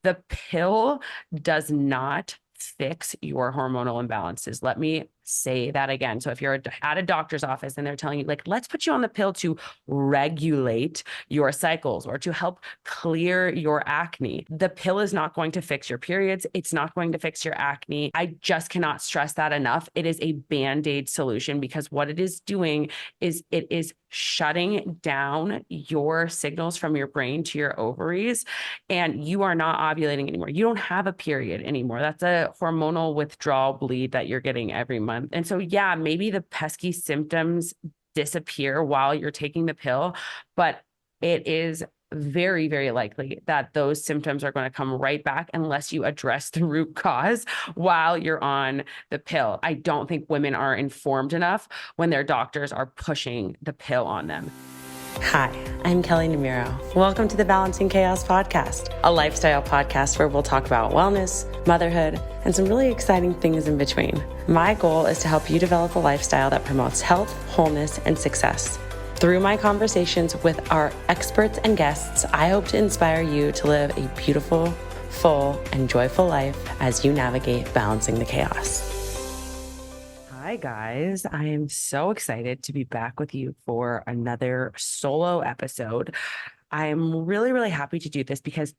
The pill does not fix your hormonal imbalances. Let me say that again. So if you're at a doctor's office and they're telling you, like, let's put you on the pill to regulate your cycles or to help clear your acne, the pill is not going to fix your periods. It's not going to fix your acne. I just cannot stress that enough. It is a band-aid solution because what it is doing is it is shutting down your signals from your brain to your ovaries, and you are not ovulating anymore. You don't have a period anymore. That's a hormonal withdrawal bleed that you're getting every month. And so, yeah, maybe the pesky symptoms disappear while you're taking the pill, but it is very, very likely that those symptoms are going to come right back unless you address the root cause while you're on the pill. I don't think women are informed enough when their doctors are pushing the pill on them. Hi, I'm Kelley Namiro. Welcome to the Balancing Chaos podcast, a lifestyle podcast where we'll talk about wellness, motherhood, and some really exciting things in between. My goal is to help you develop a lifestyle that promotes health, wholeness, and success. Through my conversations with our experts and guests, I hope to inspire you to live a beautiful, full, and joyful life as you navigate balancing the chaos. Hi, guys. I am so excited to be back with you for another solo episode. I am really, really happy to do this because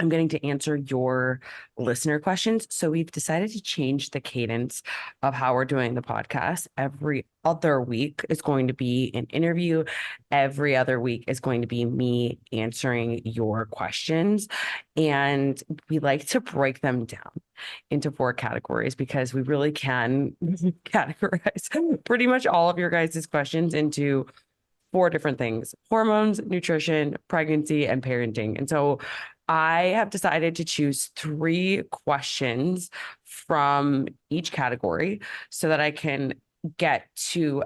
I'm getting to answer your listener questions. So we've decided to change the cadence of how we're doing the podcast. Every other week is going to be an interview. Every other week is going to be me answering your questions. And we like to break them down into 4 categories because we really can categorize pretty much all of your guys' questions into 4 different things: hormones, nutrition, pregnancy, and parenting. And so I have decided to choose 3 questions from each category so that I can get to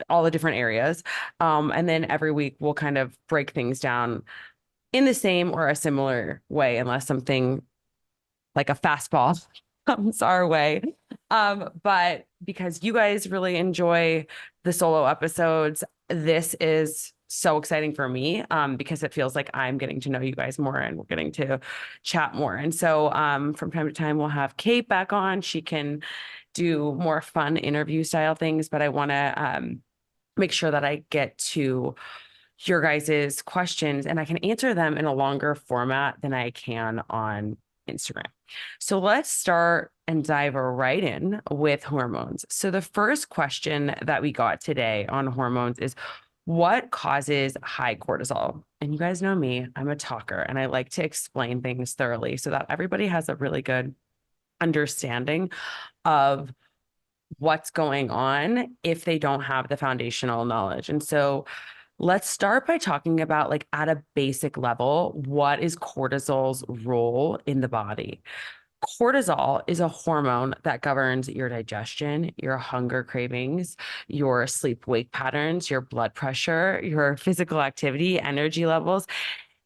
all the different areas. And then every week we'll kind of break things down in the same or a similar way, unless something like a fastball comes our way. But because you guys really enjoy the solo episodes, this is so exciting for me, because it feels like I'm getting to know you guys more and we're getting to chat more. And so from time to time, we'll have Kate back on. She can do more fun interview style things, but I want to make sure that I get to your guys' questions and I can answer them in a longer format than I can on Instagram. So let's start and dive right in with hormones. So the first question that we got today on hormones is, what causes high cortisol? And you guys know me, I'm a talker and I like to explain things thoroughly so that everybody has a really good understanding of what's going on if they don't have the foundational knowledge. And so let's start by talking about, like, at a basic level, what is cortisol's role in the body? Cortisol is a hormone that governs your digestion, your hunger cravings, your sleep-wake patterns, your blood pressure, your physical activity, energy levels.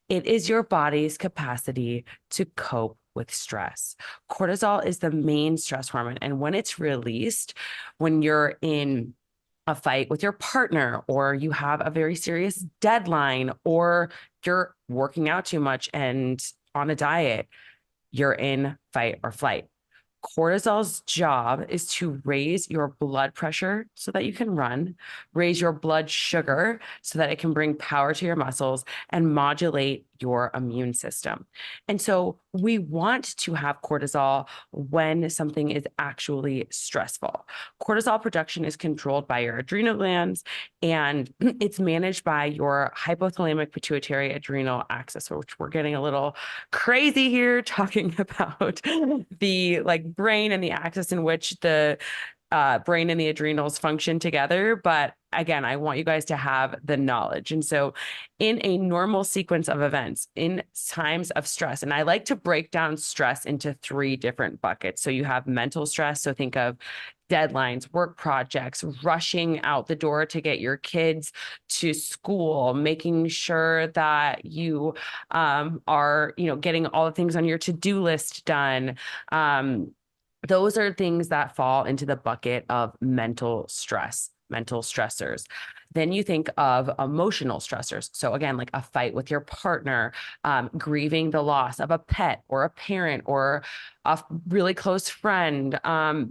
It is your body's capacity to cope with stress. Cortisol is the main stress hormone. And when it's released, when you're in a fight with your partner, or you have a very serious deadline, or you're working out too much and on a diet, you're in fight or flight. Cortisol's job is to raise your blood pressure so that you can run, raise your blood sugar so that it can bring power to your muscles, and modulate your immune system. And so we want to have cortisol when something is actually stressful. Cortisol production is controlled by your adrenal glands, and it's managed by your hypothalamic pituitary adrenal axis, which we're getting a little crazy here talking about the brain and the axis in which the brain and the adrenals function together. But again, I want you guys to have the knowledge. And so in a normal sequence of events, in times of stress, and I like to break down stress into 3 different buckets. So you have mental stress. So think of deadlines, work projects, rushing out the door to get your kids to school, making sure that you are, getting all the things on your to-do list done. Those are things that fall into the bucket of mental stress. mental stressors. Then you think of emotional stressors. So again, like a fight with your partner, grieving the loss of a pet or a parent or a really close friend,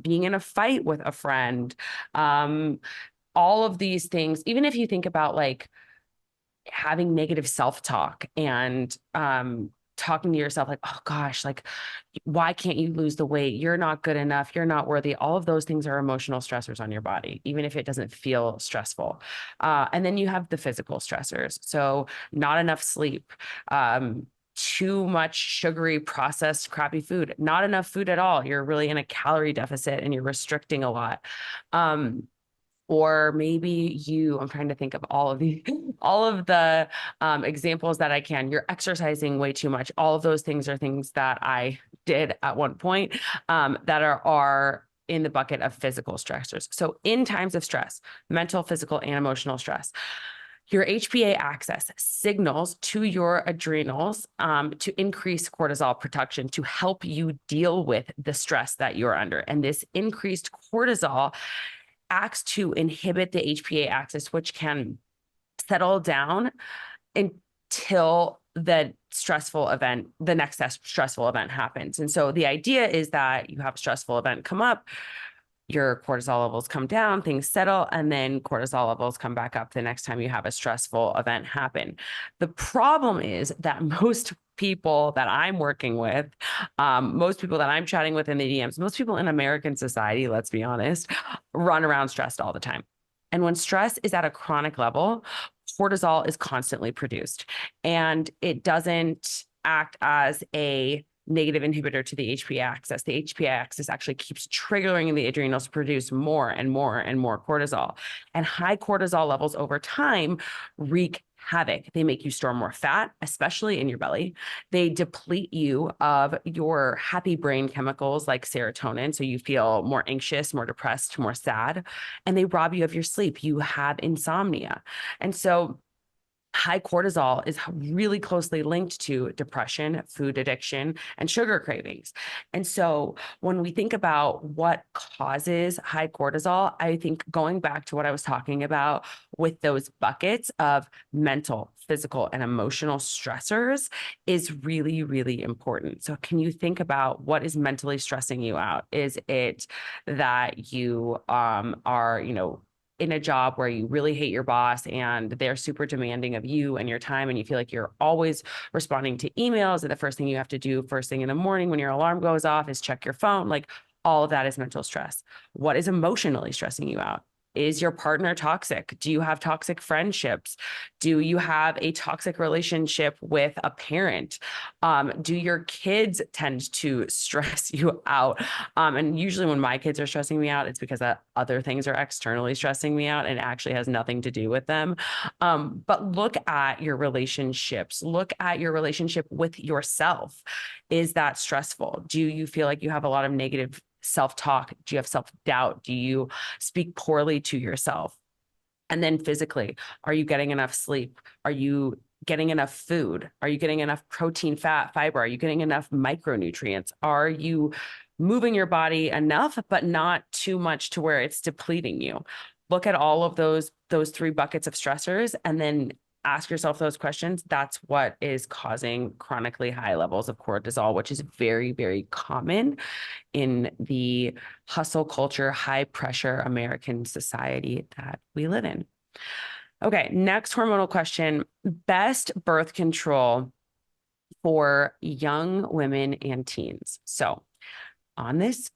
being in a fight with a friend, all of these things. Even if you think about like having negative self-talk and talking to yourself like, oh gosh, like why can't you lose the weight? You're not good enough. You're not worthy. All of those things are emotional stressors on your body, even if it doesn't feel stressful. And then you have the physical stressors. So not enough sleep, too much sugary, processed, crappy food, not enough food at all. You're really in a calorie deficit and you're restricting a lot. Or maybe I'm trying to think of all of the examples that I can. You're exercising way too much. All of those things are things that I did at one point that are in the bucket of physical stressors. So in times of stress, mental, physical, and emotional stress, your HPA axis signals to your adrenals to increase cortisol production to help you deal with the stress that you're under. And this increased cortisol acts to inhibit the HPA axis, which can settle down until the next stressful event happens. And so the idea is that you have a stressful event come up, your cortisol levels come down, things settle, and then cortisol levels come back up the next time you have a stressful event happen. The problem is that most people that I'm working with, most people that I'm chatting with in the DMs, most people in American society, let's be honest, run around stressed all the time. And when stress is at a chronic level, cortisol is constantly produced and it doesn't act as a negative inhibitor to the HPA axis. The HPA axis actually keeps triggering the adrenals to produce more and more and more cortisol. And high cortisol levels over time wreak havoc. They make you store more fat, especially in your belly. They deplete you of your happy brain chemicals like serotonin. So you feel more anxious, more depressed, more sad, and they rob you of your sleep. You have insomnia. And so high cortisol is really closely linked to depression, food addiction, and sugar cravings. And so when we think about what causes high cortisol, I think going back to what I was talking about with those buckets of mental, physical, and emotional stressors is really, really important. So can you think about what is mentally stressing you out? Is it that you are, in a job where you really hate your boss and they're super demanding of you and your time and you feel like you're always responding to emails and the first thing you have to do first thing in the morning when your alarm goes off is check your phone? Like all of that is mental stress. What is emotionally stressing you out? Is your partner toxic? Do you have toxic friendships? Do you have a toxic relationship with a parent? Do your kids tend to stress you out? And usually when my kids are stressing me out, it's because other things are externally stressing me out and it actually has nothing to do with them. But look at your relationships. Look at your relationship with yourself. Is that stressful? Do you feel like you have a lot of negative self-talk? Do you have self-doubt? Do you speak poorly to yourself? And then physically, are you getting enough sleep? Are you getting enough food? Are you getting enough protein, fat, fiber? Are you getting enough micronutrients? Are you moving your body enough, but not too much to where it's depleting you? Look at all of those three buckets of stressors and then ask yourself those questions. That's what is causing chronically high levels of cortisol, which is very, very common in the hustle culture, high pressure American society that we live in. Okay, next hormonal question. Best birth control for young women and teens. So on this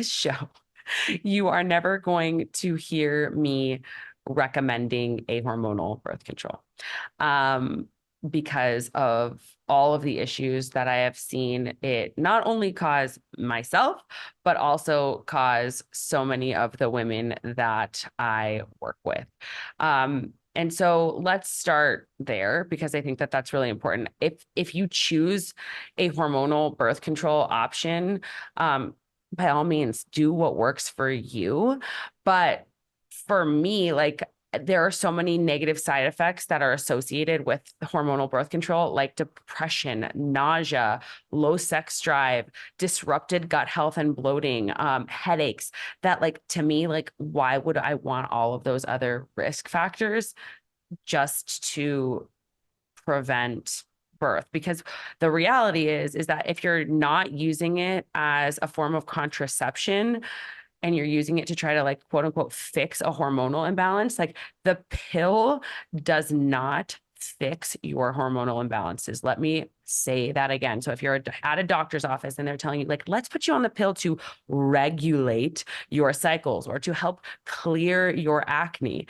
show, you are never going to hear me recommending a hormonal birth control because of all of the issues that I have seen it not only cause myself, but also cause so many of the women that I work with. And so let's start there because I think that that's really important. If you choose a hormonal birth control option, by all means, do what works for you. But for me, like there are so many negative side effects that are associated with hormonal birth control, like depression, nausea, low sex drive, disrupted gut health and bloating, headaches, that like, to me, like, why would I want all of those other risk factors just to prevent birth? Because the reality is that if you're not using it as a form of contraception and you're using it to try to, like, quote unquote, fix a hormonal imbalance, like, the pill does not fix your hormonal imbalances. Let me say that again. So if you're at a doctor's office and they're telling you, like, let's put you on the pill to regulate your cycles or to help clear your acne,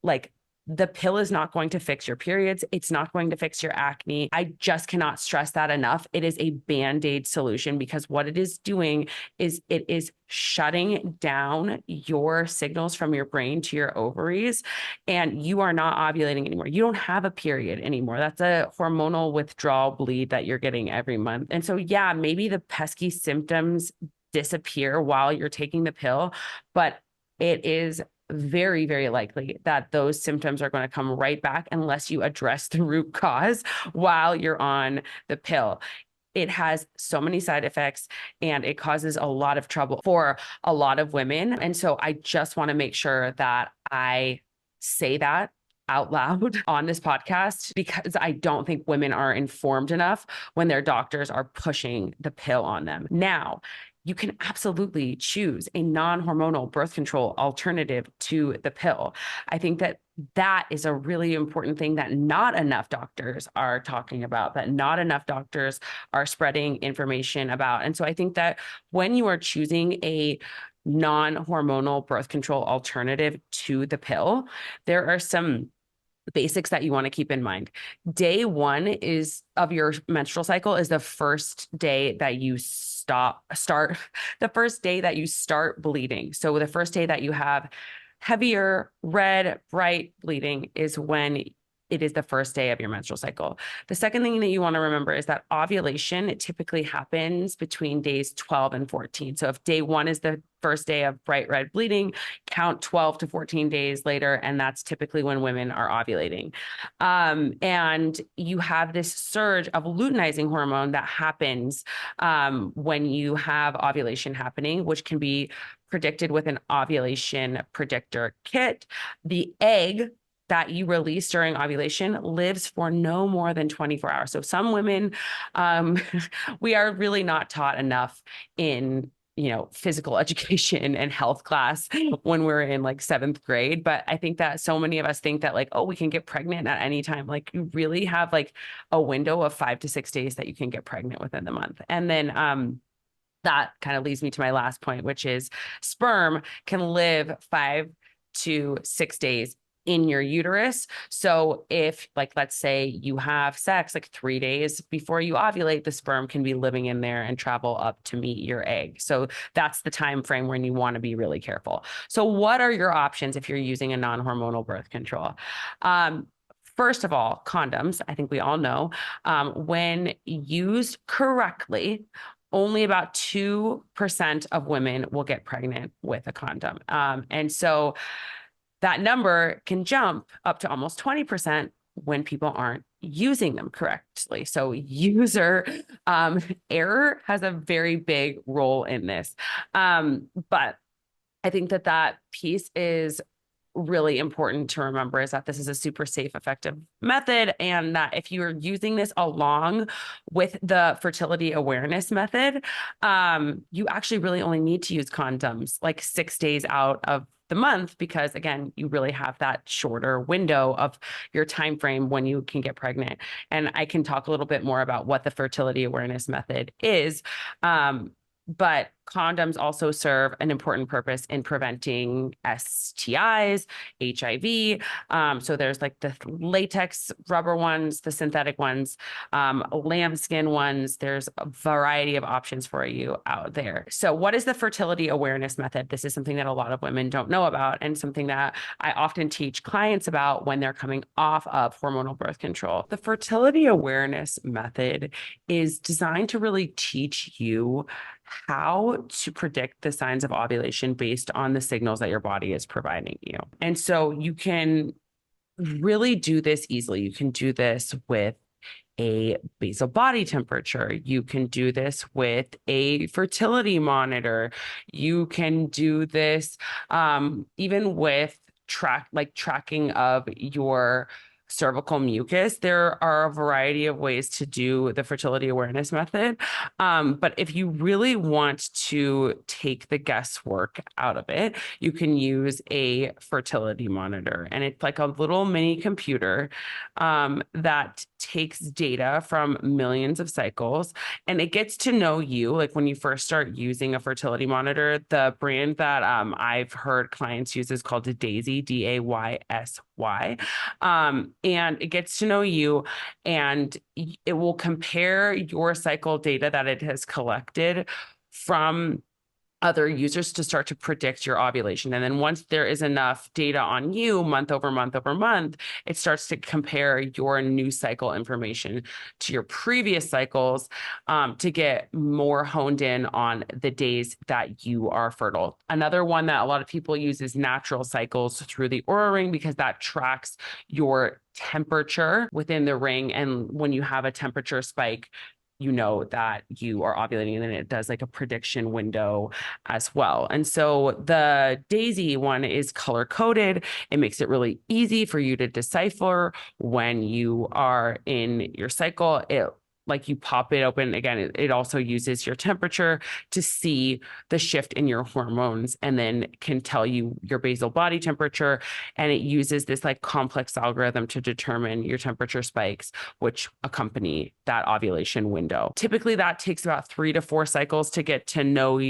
like, the pill is not going to fix your periods. It's not going to fix your acne. I just cannot stress that enough. It is a Band-Aid solution, because what it is doing is it is shutting down your signals from your brain to your ovaries, and you are not ovulating anymore. You don't have a period anymore. That's a hormonal withdrawal bleed that you're getting every month. And so, yeah, maybe the pesky symptoms disappear while you're taking the pill, but it is very, very likely that those symptoms are going to come right back unless you address the root cause while you're on the pill. It has so many side effects and it causes a lot of trouble for a lot of women. And so I just want to make sure that I say that out loud on this podcast, because I don't think women are informed enough when their doctors are pushing the pill on them. Now, you can absolutely choose a non-hormonal birth control alternative to the pill. I think that that is a really important thing that not enough doctors are talking about, that not enough doctors are spreading information about. And so I think that when you are choosing a non-hormonal birth control alternative to the pill, there are some basics that you want to keep in mind. Day one is of your menstrual cycle is the first day that you start the first day that you start bleeding. So the first day that you have heavier, red, bright bleeding is when it is the first day of your menstrual cycle. The second thing that you want to remember is that ovulation, it typically happens between days 12 and 14. So if day one is the first day of bright red bleeding, count 12 to 14 days later, and that's typically when women are ovulating. And you have this surge of luteinizing hormone that happens when you have ovulation happening, which can be predicted with an ovulation predictor kit. The egg that you release during ovulation lives for no more than 24 hours. So some women, we are really not taught enough in physical education and health class when we're in like 7th grade. But I think that so many of us think that, like, oh, we can get pregnant at any time. Like, you really have like a window of 5 to 6 days that you can get pregnant within the month. And then, that kind of leads me to my last point, which is sperm can live 5 to 6 days in your uterus. So if, like, let's say you have sex like 3 days before you ovulate, the sperm can be living in there and travel up to meet your egg. So that's the time frame when you want to be really careful. So what are your options if you're using a non-hormonal birth control? First of all, condoms. I think we all know, when used correctly, only about 2% of women will get pregnant with a condom. And so that number can jump up to almost 20% when people aren't using them correctly. So user error has a very big role in this. But I think that that piece is really important to remember, is that this is a super safe, effective method. And that if you're using this along with the fertility awareness method, you actually really only need to use condoms like 6 days out of the month, because again, you really have that shorter window of your time frame when you can get pregnant. And I can talk a little bit more about what the fertility awareness method is. But condoms also serve an important purpose in preventing STIs, HIV. So there's like the latex rubber ones, the synthetic ones, lambskin ones. There's a variety of options for you out there. So what is the fertility awareness method? This is something that a lot of women don't know about, and something that I often teach clients about when they're coming off of hormonal birth control. The fertility awareness method is designed to really teach you how you to predict the signs of ovulation based on the signals that your body is providing you. And so you can really do this easily. You can do this with a basal body temperature. You can do this with a fertility monitor. You can do this even with tracking of your cervical mucus. There are a variety of ways to do the fertility awareness method. But if you really want to take the guesswork out of it, you can use a fertility monitor. And it's like a little mini computer that takes data from millions of cycles, and it gets to know you. Like when you first start using a fertility monitor, the brand that I've heard clients use is called Daysy, Daysy. And it gets to know you, and it will compare your cycle data that it has collected from other users to start to predict your ovulation. And then once there is enough data on you month over month over month, it starts to compare your new cycle information to your previous cycles to get more honed in on the days that you are fertile. Another one that a lot of people use is natural cycles through the Oura Ring, because that tracks your temperature within the ring. And when you have a temperature spike, you know that you are ovulating, and then it does like a prediction window as well. And so the Daysy one is color coded. It makes it really easy for you to decipher when you are in your cycle. Like you pop it open again, it also uses your temperature to see the shift in your hormones, and then can tell you your basal body temperature. And it uses this like complex algorithm to determine your temperature spikes, which accompany that ovulation window. Typically that takes about 3 to 4 cycles to get to know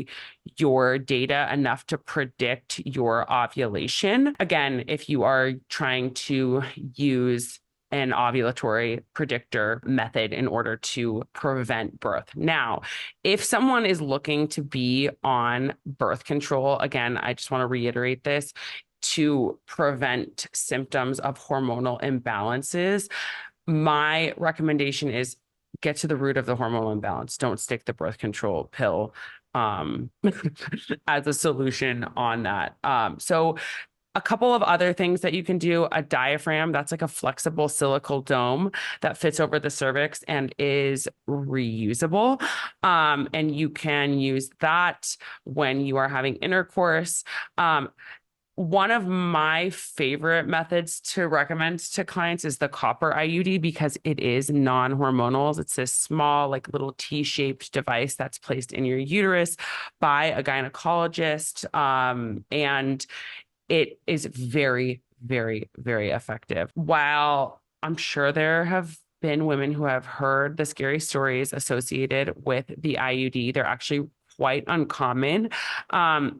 your data enough to predict your ovulation. Again, if you are trying to use an ovulatory predictor method in order to prevent birth. Now, if someone is looking to be on birth control, again, I just want to reiterate this, to prevent symptoms of hormonal imbalances, my recommendation is get to the root of the hormonal imbalance. Don't stick the birth control pill as a solution on that. So a couple of other things that you can do: a diaphragm, that's like a flexible silicone dome that fits over the cervix and is reusable. And you can use that when you are having intercourse. One of my favorite methods to recommend to clients is the copper IUD, because it is non-hormonal. It's this small, like little T-shaped device that's placed in your uterus by a gynecologist. And it is very, very, very effective. While I'm sure there have been women who have heard the scary stories associated with the IUD, they're actually quite uncommon,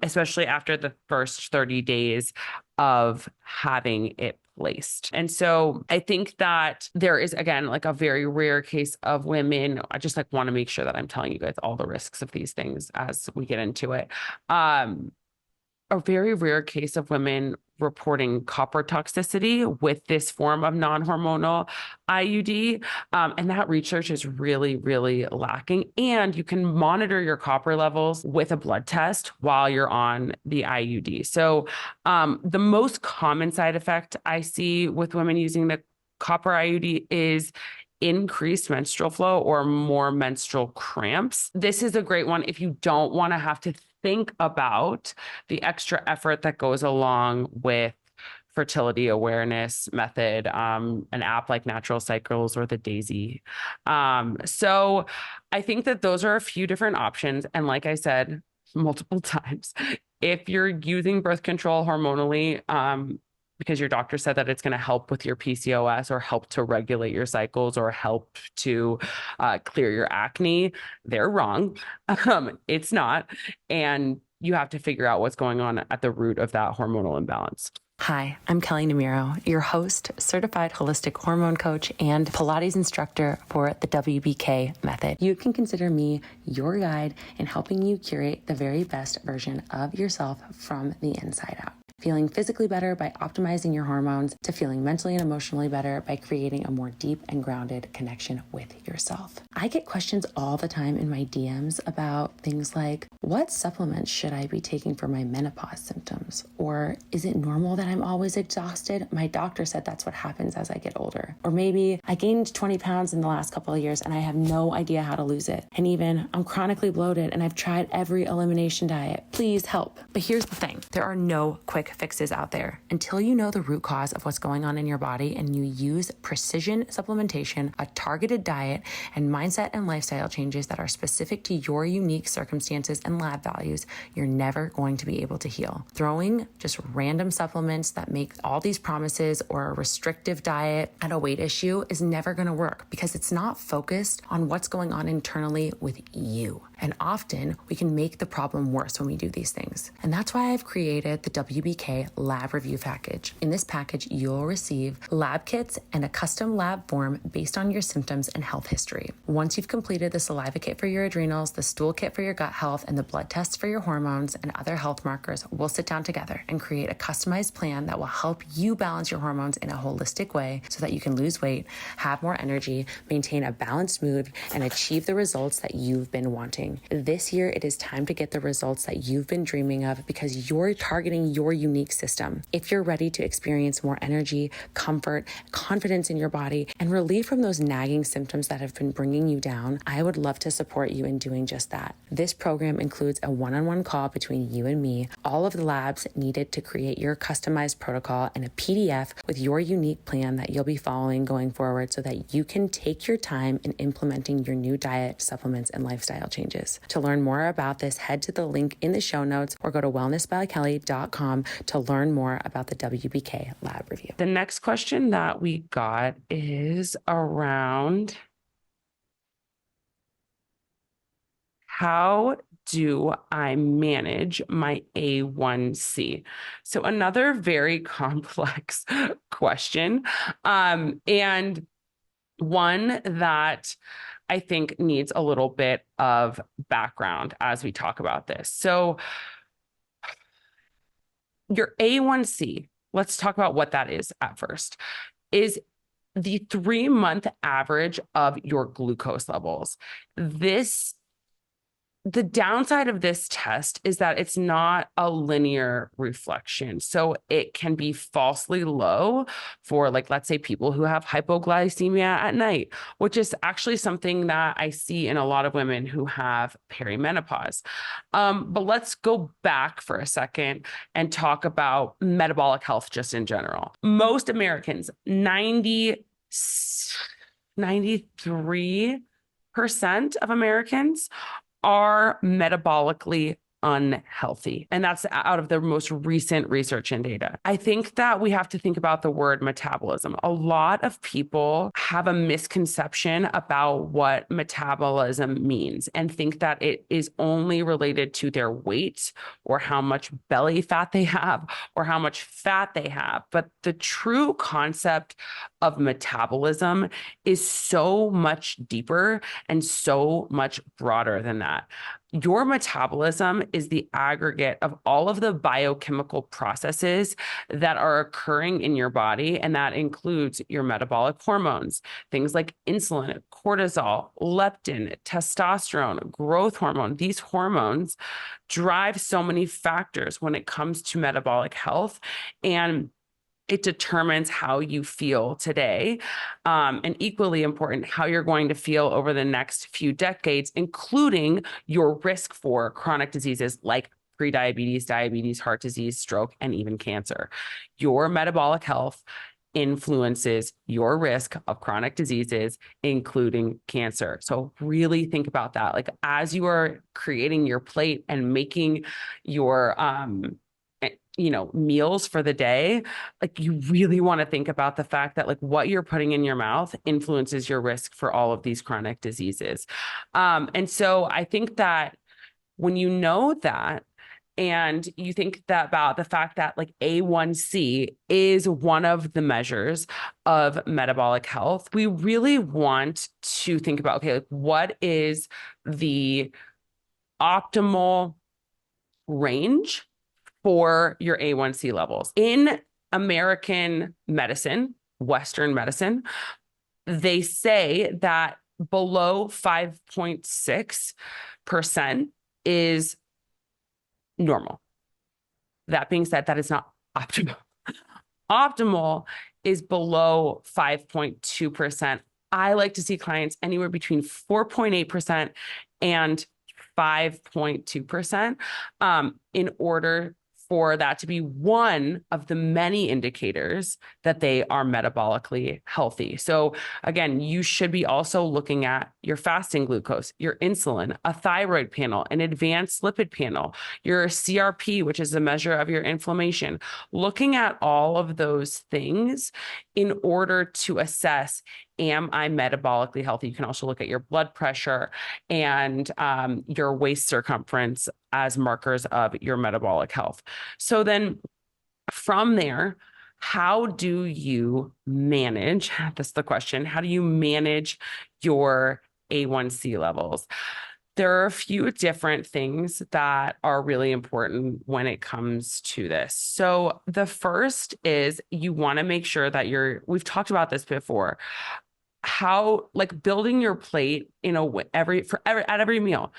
especially after the first 30 days of having it placed. And so I think that there is, again, like a very rare case of women. I just like want to make sure that I'm telling you guys all the risks of these things as we get into it. A very rare case of women reporting copper toxicity with this form of non-hormonal IUD. And that research is really, really lacking. And you can monitor your copper levels with a blood test while you're on the IUD. So the most common side effect I see with women using the copper IUD is increased menstrual flow or more menstrual cramps. This is a great one if you don't want to have to think about the extra effort that goes along with fertility awareness method, an app like Natural Cycles or the Daysy. So I think that those are a few different options. And like I said multiple times, if you're using birth control hormonally, because your doctor said that it's going to help with your PCOS or help to regulate your cycles or help to clear your acne, they're wrong. It's not. And you have to figure out what's going on at the root of that hormonal imbalance. Hi, I'm Kelley Namiro, your host, certified holistic hormone coach, and Pilates instructor for the WBK method. You can consider me your guide in helping you curate the very best version of yourself from the inside out. feeling physically better by optimizing your hormones to feeling mentally and emotionally better by creating a more deep and grounded connection with yourself. I get questions all the time in my DMs about things like, what supplements should I be taking for my menopause symptoms? Or is it normal that I'm always exhausted? My doctor said that's what happens as I get older. Or maybe I gained 20 pounds in the last couple of years and I have no idea how to lose it. And even I'm chronically bloated and I've tried every elimination diet. Please help. But here's the thing. There are no quick fixes out there. Until you know the root cause of what's going on in your body and you use precision supplementation, a targeted diet, and mindset and lifestyle changes that are specific to your unique circumstances and lab values, you're never going to be able to heal. Throwing just random supplements that make all these promises or a restrictive diet at a weight issue is never going to work because it's not focused on what's going on internally with you. And often we can make the problem worse when we do these things. And that's why I've created the WBK Lab Review Package. In this package, you'll receive lab kits and a custom lab form based on your symptoms and health history. Once you've completed the saliva kit for your adrenals, the stool kit for your gut health, and the blood tests for your hormones and other health markers, we'll sit down together and create a customized plan that will help you balance your hormones in a holistic way so that you can lose weight, have more energy, maintain a balanced mood, and achieve the results that you've been wanting. This year, it is time to get the results that you've been dreaming of because you're targeting your unique system. If you're ready to experience more energy, comfort, confidence in your body, and relief from those nagging symptoms that have been bringing you down, I would love to support you in doing just that. This program includes a one-on-one call between you and me, all of the labs needed to create your customized protocol, and a PDF with your unique plan that you'll be following going forward so that you can take your time in implementing your new diet, supplements, and lifestyle changes. To learn more about this, head to the link in the show notes or go to wellnessbykelley.com to learn more about the WBK Lab Review. The next question that we got is around how do I manage my A1C? So another very complex question, and one that I think needs a little bit of background as we talk about this. So your A1C, let's talk about what that is at first, is the 3-month average of your glucose levels. The downside of this test is that it's not a linear reflection. So it can be falsely low for, like, let's say people who have hypoglycemia at night, which is actually something that I see in a lot of women who have perimenopause. But let's go back for a second and talk about metabolic health just in general. Most Americans, 93% of Americans are metabolically unhealthy. And that's out of the most recent research and data. I think that we have to think about the word metabolism. A lot of people have a misconception about what metabolism means and think that it is only related to their weight or how much belly fat they have or how much fat they have. But the true concept of metabolism is so much deeper and so much broader than that. Your metabolism is the aggregate of all of the biochemical processes that are occurring in your body, and that includes your metabolic hormones, things like insulin, cortisol, leptin, testosterone, growth hormone. These hormones drive so many factors when it comes to metabolic health, and it determines how you feel today, and equally important, how you're going to feel over the next few decades, including your risk for chronic diseases like prediabetes, diabetes, heart disease, stroke, and even cancer. Your metabolic health influences your risk of chronic diseases, including cancer. So really think about that. Like, as you are creating your plate and making your meals for the day, like, you really want to think about the fact that, like, what you're putting in your mouth influences your risk for all of these chronic diseases. And so I think that when you know that, and you think that about the fact that, like, A1C is one of the measures of metabolic health, we really want to think about, okay, like, what is the optimal range for your A1C levels. In American medicine, Western medicine, they say that below 5.6% is normal. That being said, that is not optimal. Optimal is below 5.2%. I like to see clients anywhere between 4.8% and 5.2% in order for that to be one of the many indicators that they are metabolically healthy. So again, you should be also looking at your fasting glucose, your insulin, a thyroid panel, an advanced lipid panel, your CRP, which is a measure of your inflammation, looking at all of those things in order to assess, am I metabolically healthy? You can also look at your blood pressure and your waist circumference as markers of your metabolic health. So then from there, how do you manage? That's the question. How do you manage your A1C levels? There are a few different things that are really important when it comes to this. So the first is you want to make sure that we've talked about this before, how like building your plate in a way at every meal.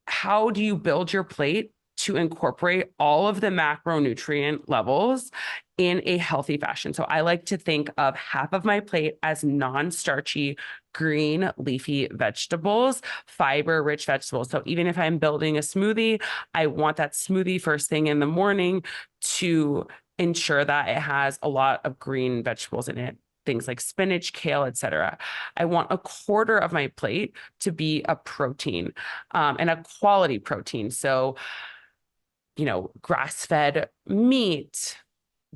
How do you build your plate to incorporate all of the macronutrient levels in a healthy fashion? So I like to think of half of my plate as non-starchy, green leafy vegetables, fiber-rich vegetables. So even if I'm building a smoothie, I want that smoothie first thing in the morning to ensure that it has a lot of green vegetables in it. Things like spinach, kale, etc. I want a quarter of my plate to be a protein and a quality protein. So, grass-fed meat,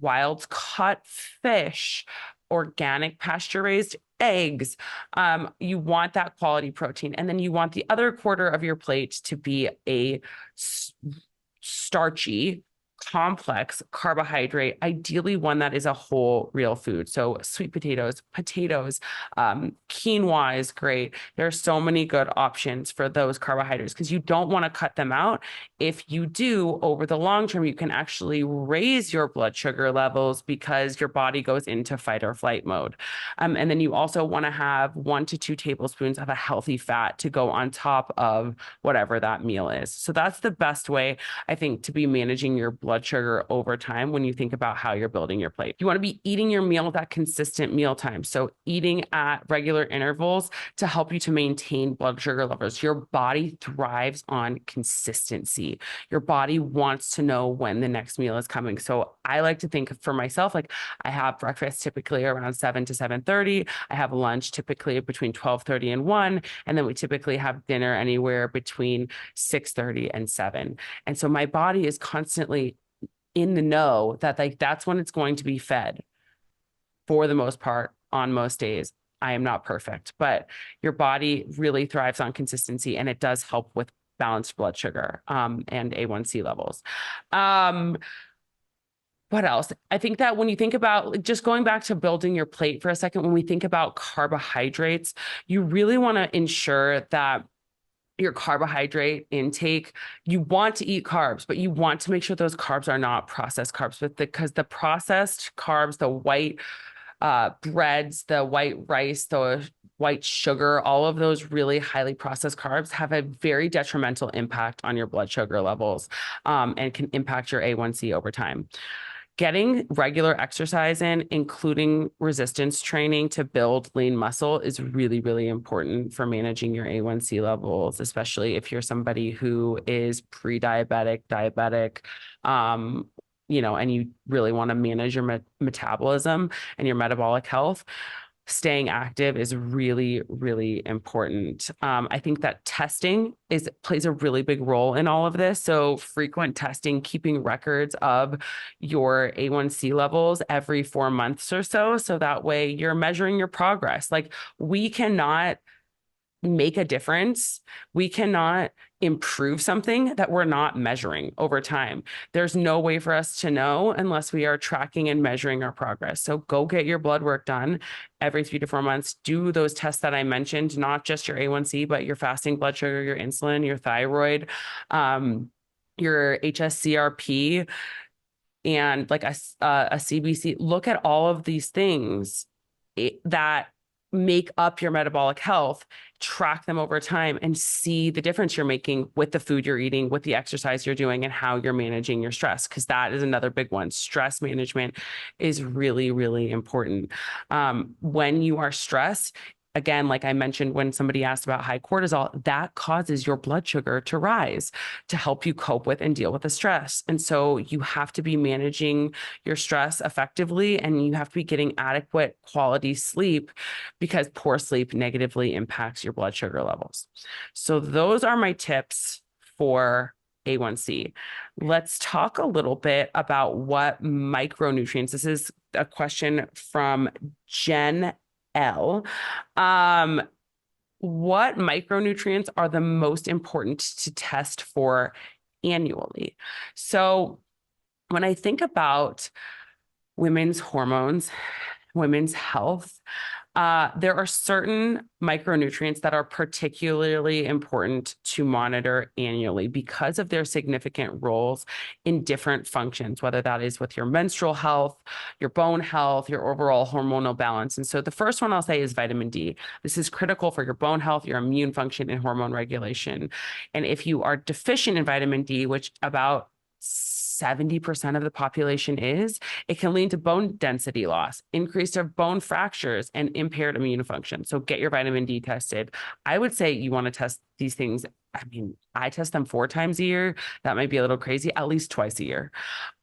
wild caught fish, organic pasture-raised eggs. You want that quality protein. And then you want the other quarter of your plate to be a starchy, complex carbohydrate, ideally one that is a whole real food. So sweet potatoes, quinoa is great. There are so many good options for those carbohydrates because you don't want to cut them out. If you do, over the long term, you can actually raise your blood sugar levels because your body goes into fight or flight mode. And then you also want to have 1 to 2 tablespoons of a healthy fat to go on top of whatever that meal is. So that's the best way, I think, to be managing your blood sugar over time when you think about how you're building your plate. You want to be eating your meal at consistent meal time. So eating at regular intervals to help you to maintain blood sugar levels. Your body thrives on consistency. Your body wants to know when the next meal is coming. So I like to think for myself, like I have breakfast typically around 7 to 7:30. I have lunch typically between 12:30 and 1. And then we typically have dinner anywhere between 6:30 and 7. And so my body is constantly in the know that like that's when it's going to be fed for the most part on most days. I am not perfect, but your body really thrives on consistency and it does help with balanced blood sugar and A1C levels. What else? I think that when you think about just going back to building your plate for a second, when we think about carbohydrates, you really want to ensure that your carbohydrate intake, you want to eat carbs, but you want to make sure those carbs are not processed carbs because the processed carbs, the white breads, the white rice, the white sugar, all of those really highly processed carbs have a very detrimental impact on your blood sugar levels and can impact your A1C over time. Getting regular exercise in, including resistance training to build lean muscle, is really, really important for managing your A1C levels, especially if you're somebody who is pre-diabetic, diabetic, and you really want to manage your metabolism and your metabolic health. Staying active is really, really important. I think that testing plays a really big role in all of this. So frequent testing, keeping records of your A1C levels every 4 months or so. So that way you're measuring your progress. Like we cannot make a difference. We cannot improve something that we're not measuring over time. There's no way for us to know unless we are tracking and measuring our progress. So go get your blood work done every 3 to 4 months. Do those tests that I mentioned, not just your A1C, but your fasting blood sugar, your insulin, your thyroid. your HSCRP, and like a CBC. Look at all of these things that make up your metabolic health, track them over time, and see the difference you're making with the food you're eating, with the exercise you're doing, and how you're managing your stress. Because that is another big one. Stress management is really, really important. When you are stressed, again, like I mentioned, when somebody asked about high cortisol, that causes your blood sugar to rise to help you cope with and deal with the stress. And so you have to be managing your stress effectively, and you have to be getting adequate quality sleep, because poor sleep negatively impacts your blood sugar levels. So those are my tips for A1C. Let's talk a little bit about what micronutrients. This is a question from Jen L. What micronutrients are the most important to test for annually? So when I think about women's hormones, women's health, there are certain micronutrients that are particularly important to monitor annually because of their significant roles in different functions, whether that is with your menstrual health, your bone health, your overall hormonal balance. And so the first one I'll say is vitamin D. This is critical for your bone health, your immune function, and hormone regulation. And if you are deficient in vitamin D, which about 70% of the population is, it can lead to bone density loss, increase of bone fractures, and impaired immune function. So get your vitamin D tested. I would say you want to test these things. I mean, I test them 4 times a year. That might be a little crazy, at least twice a year.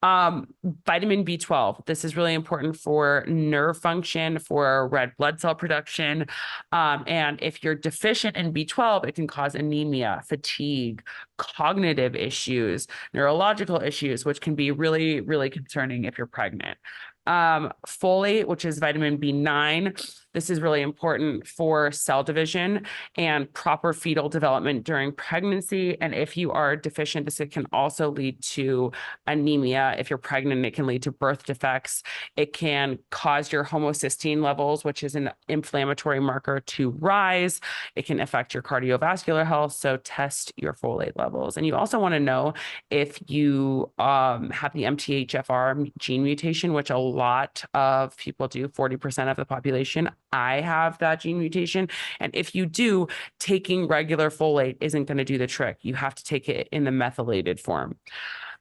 Vitamin B12. This is really important for nerve function, for red blood cell production. And if you're deficient in B12, it can cause anemia, fatigue, cognitive issues, neurological issues, which can be really, really concerning if you're pregnant. Folate, which is vitamin B9. This is really important for cell division and proper fetal development during pregnancy. And if you are deficient, this can also lead to anemia. If you're pregnant, it can lead to birth defects. It can cause your homocysteine levels, which is an inflammatory marker, to rise. It can affect your cardiovascular health. So test your folate levels. And you also want to know if you have the MTHFR gene mutation, which a lot of people do, 40% of the population. I have that gene mutation. And if you do, taking regular folate isn't going to do the trick. You have to take it in the methylated form.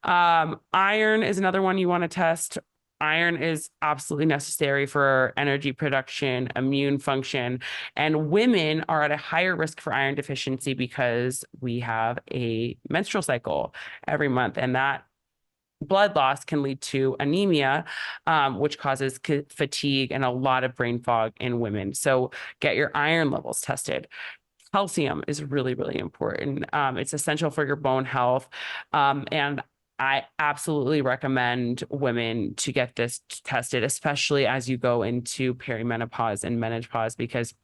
Iron is another one you want to test. Iron is absolutely necessary for energy production, immune function, and women are at a higher risk for iron deficiency because we have a menstrual cycle every month, and that blood loss can lead to anemia, which causes fatigue and a lot of brain fog in women. So get your iron levels tested. Calcium is really, really important. It's essential for your bone health. And I absolutely recommend women to get this tested, especially as you go into perimenopause and menopause, because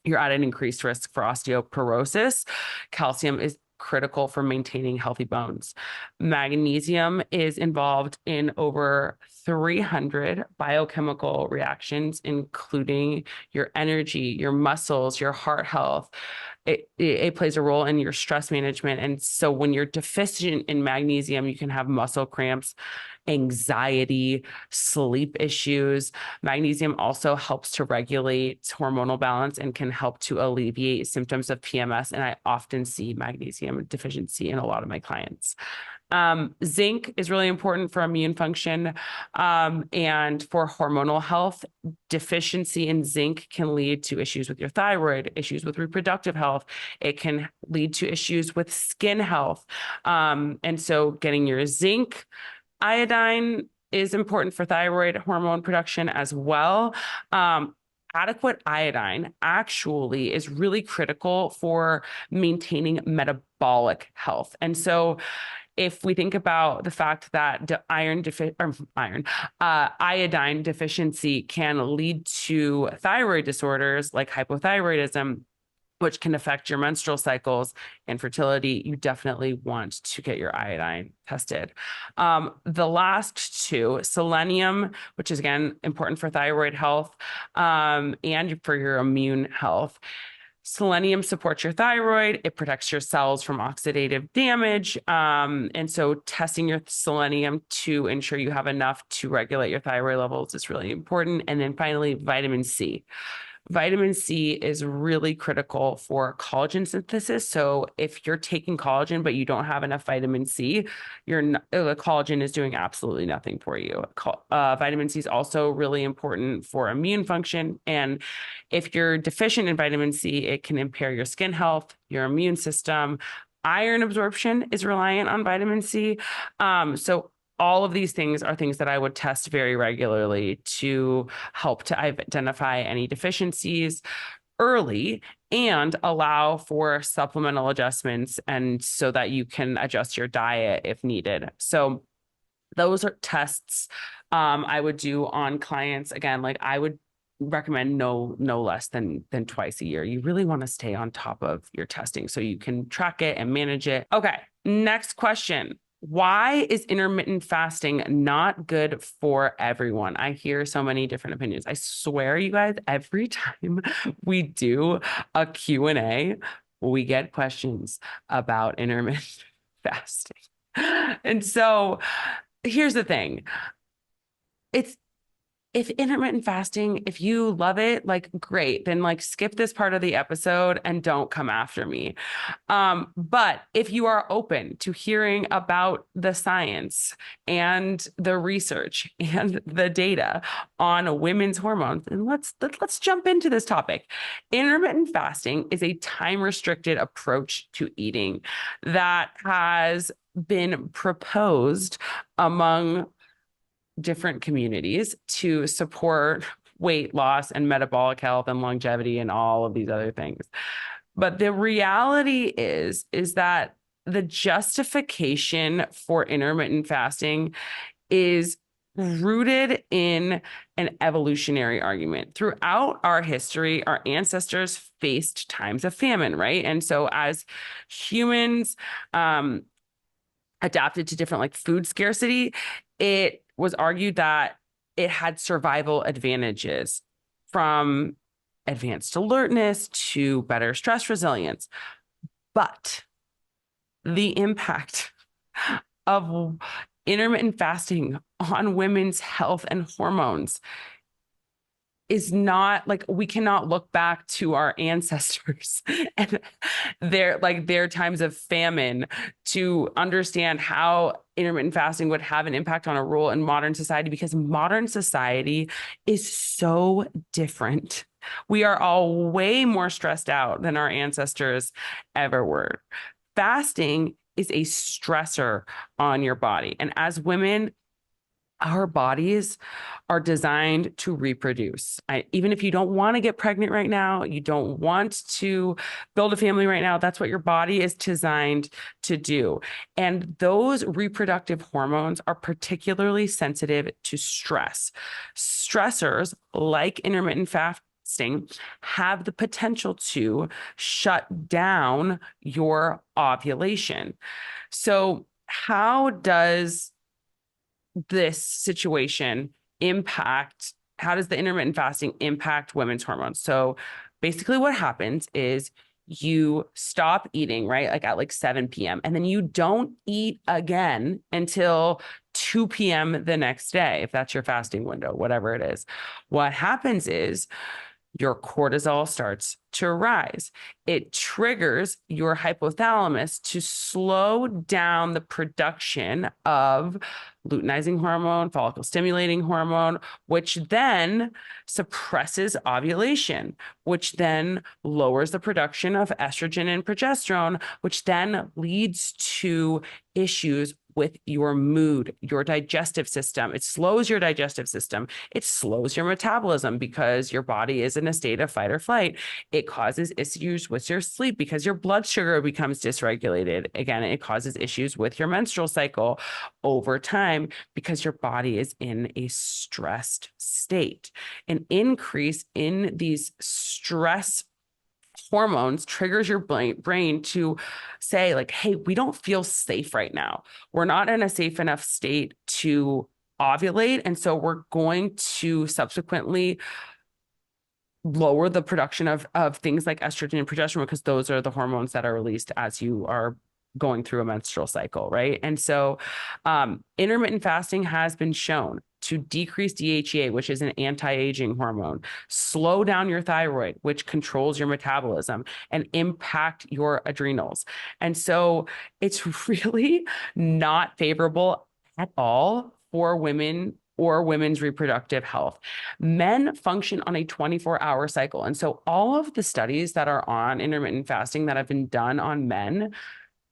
you're at an increased risk for osteoporosis. Calcium is critical for maintaining healthy bones. Magnesium is involved in over 300 biochemical reactions, including your energy, your muscles, your heart health. It plays a role in your stress management. And so when you're deficient in magnesium, you can have muscle cramps, anxiety, sleep issues. Magnesium also helps to regulate hormonal balance and can help to alleviate symptoms of PMS. And I often see magnesium deficiency in a lot of my clients. Zinc is really important for immune function and for hormonal health. Deficiency in zinc can lead to issues with your thyroid, issues with reproductive health. It can lead to issues with skin health. And so getting your zinc, iodine is important for thyroid hormone production as well. Adequate iodine actually is really critical for maintaining metabolic health. And so if we think about the fact that iodine deficiency can lead to thyroid disorders like hypothyroidism, which can affect your menstrual cycles and fertility, you definitely want to get your iodine tested. The last two, selenium, which is again important for thyroid health and for your immune health. Selenium supports your thyroid. It protects your cells from oxidative damage. And so testing your selenium to ensure you have enough to regulate your thyroid levels is really important. And then finally, vitamin C. Vitamin C is really critical for collagen synthesis. So if you're taking collagen, but you don't have enough vitamin C, the collagen is doing absolutely nothing for you. Vitamin C is also really important for immune function. And if you're deficient in vitamin C, it can impair your skin health, your immune system. Iron absorption is reliant on vitamin C. So all of these things are things that I would test very regularly to help to identify any deficiencies early and allow for supplemental adjustments and so that you can adjust your diet if needed. So those are tests I would do on clients. Again, like I would recommend no less than twice a year. You really want to stay on top of your testing so you can track it and manage it. Okay, next question. Why is intermittent fasting not good for everyone? I hear so many different opinions. I swear, you guys, every time we do a Q&A, we get questions about intermittent fasting. And so here's the thing. If intermittent fasting, if you love it, like great, then like skip this part of the episode and don't come after me. But if you are open to hearing about the science and the research and the data on women's hormones, then let's jump into this topic. Intermittent fasting is a time-restricted approach to eating that has been proposed among different communities to support weight loss and metabolic health and longevity and all of these other things. But the reality is that the justification for intermittent fasting is rooted in an evolutionary argument. Throughout our history, our ancestors faced times of famine, right? And so as humans adapted to different like food scarcity, it was argued that it had survival advantages from advanced alertness to better stress resilience. But the impact of intermittent fasting on women's health and hormones is not like we cannot look back to our ancestors and their times of famine to understand how intermittent fasting would have an impact on a role in modern society, because modern society is so different. We are all way more stressed out than our ancestors ever were. Fasting is a stressor on your body. And as women, our bodies are designed to reproduce. Even if you don't want to get pregnant right now, you don't want to build a family right now, that's what your body is designed to do. And those reproductive hormones are particularly sensitive to stress. Stressors like intermittent fasting have the potential to shut down your ovulation. So how does this situation how does the intermittent fasting impact women's hormones? So basically what happens is you stop eating, right? Like at like 7 p.m. and then you don't eat again until 2 p.m. the next day, if that's your fasting window, whatever it is. What happens is your cortisol starts to rise. It triggers your hypothalamus to slow down the production of luteinizing hormone, follicle stimulating hormone, which then suppresses ovulation, which then lowers the production of estrogen and progesterone, which then leads to issues with your mood, your digestive system. It slows your digestive system. It slows your metabolism because your body is in a state of fight or flight. It causes issues with your sleep because your blood sugar becomes dysregulated. Again, it causes issues with your menstrual cycle over time because your body is in a stressed state. An increase in these stress hormones triggers your brain to say like, hey, we don't feel safe right now. We're not in a safe enough state to ovulate. And so we're going to subsequently lower the production of things like estrogen and progesterone, because those are the hormones that are released as you are going through a menstrual cycle, right? And so intermittent fasting has been shown to decrease DHEA, which is an anti-aging hormone, slow down your thyroid, which controls your metabolism, and impact your adrenals. And so it's really not favorable at all for women or women's reproductive health. Men function on a 24-hour cycle. And so all of the studies that are on intermittent fasting that have been done on men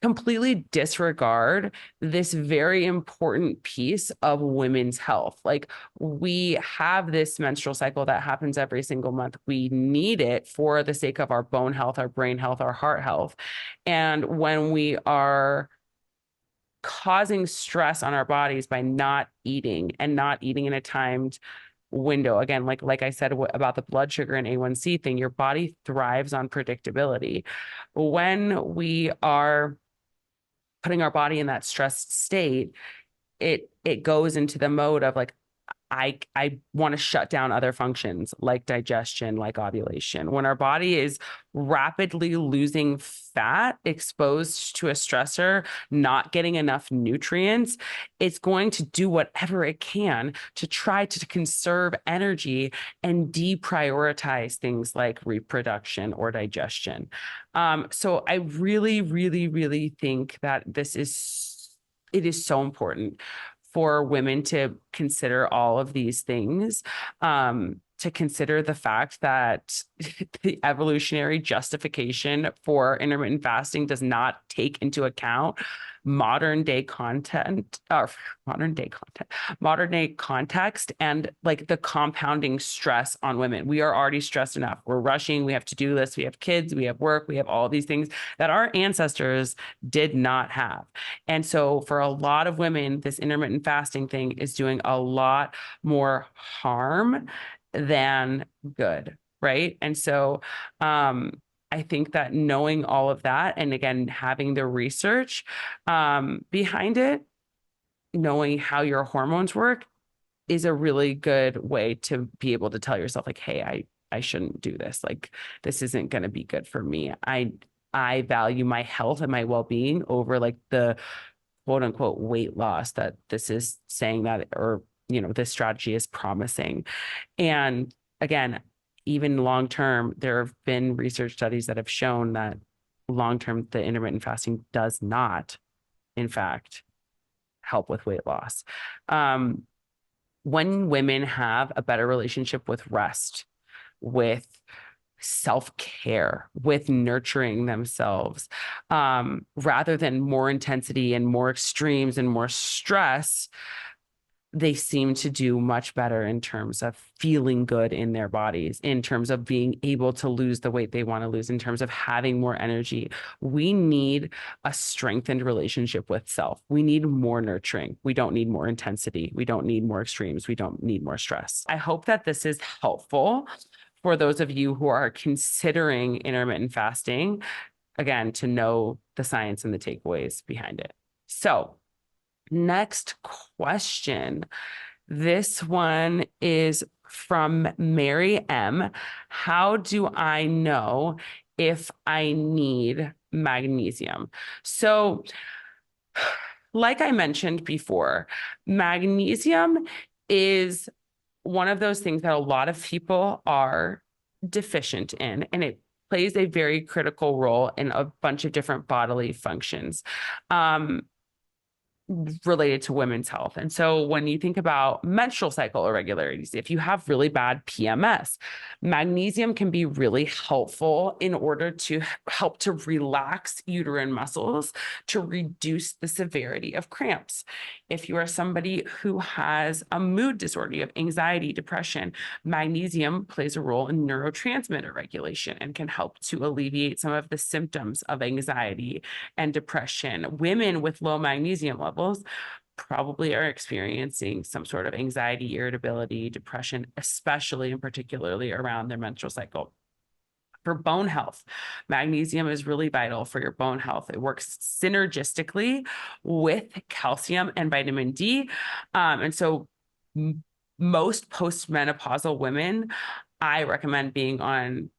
completely disregard this very important piece of women's health. Like, we have this menstrual cycle that happens every single month. We need it for the sake of our bone health, our brain health, our heart health. And when we are causing stress on our bodies by not eating and not eating in a timed window, again, like I said about the blood sugar and A1C thing, your body thrives on predictability. When we are putting our body in that stressed state, it goes into the mode of like, I want to shut down other functions like digestion, like ovulation. When our body is rapidly losing fat, exposed to a stressor, not getting enough nutrients, it's going to do whatever it can to try to conserve energy and deprioritize things like reproduction or digestion. So I really, really, really think that it is so important for women to consider all of these things, to consider the fact that the evolutionary justification for intermittent fasting does not take into account modern day content, or modern day context, and like the compounding stress on women. We are already stressed enough. We're rushing. We have to-do lists. We have kids. We have work. We have all these things that our ancestors did not have. And so for a lot of women, this intermittent fasting thing is doing a lot more harm than good, right? And so I think that knowing all of that, and again, having the research behind it, knowing how your hormones work, is a really good way to be able to tell yourself, like, hey, I shouldn't do this. Like, this isn't going to be good for me. I value my health and my well-being over like the quote unquote weight loss that this is saying that, or, this strategy is promising. And again, even long term, there have been research studies that have shown that long term, the intermittent fasting does not, in fact, help with weight loss. When women have a better relationship with rest, with self-care, with nurturing themselves, rather than more intensity and more extremes and more stress, they seem to do much better in terms of feeling good in their bodies, in terms of being able to lose the weight they want to lose, in terms of having more energy. We need a strengthened relationship with self. We need more nurturing. We don't need more intensity. We don't need more extremes. We don't need more stress. I hope that this is helpful for those of you who are considering intermittent fasting, again, to know the science and the takeaways behind it. So, next question. This one is from Mary M. How do I know if I need magnesium? So, like I mentioned before, magnesium is one of those things that a lot of people are deficient in, and it plays a very critical role in a bunch of different bodily functions related to women's health. And so when you think about menstrual cycle irregularities, if you have really bad PMS, magnesium can be really helpful in order to help to relax uterine muscles, to reduce the severity of cramps. If you are somebody who has a mood disorder, you have anxiety, depression, magnesium plays a role in neurotransmitter regulation and can help to alleviate some of the symptoms of anxiety and depression. Women with low magnesium levels probably are experiencing some sort of anxiety, irritability, depression, especially and particularly around their menstrual cycle. For bone health, magnesium is really vital for your bone health. It works synergistically with calcium and vitamin D. And so most postmenopausal women I recommend being on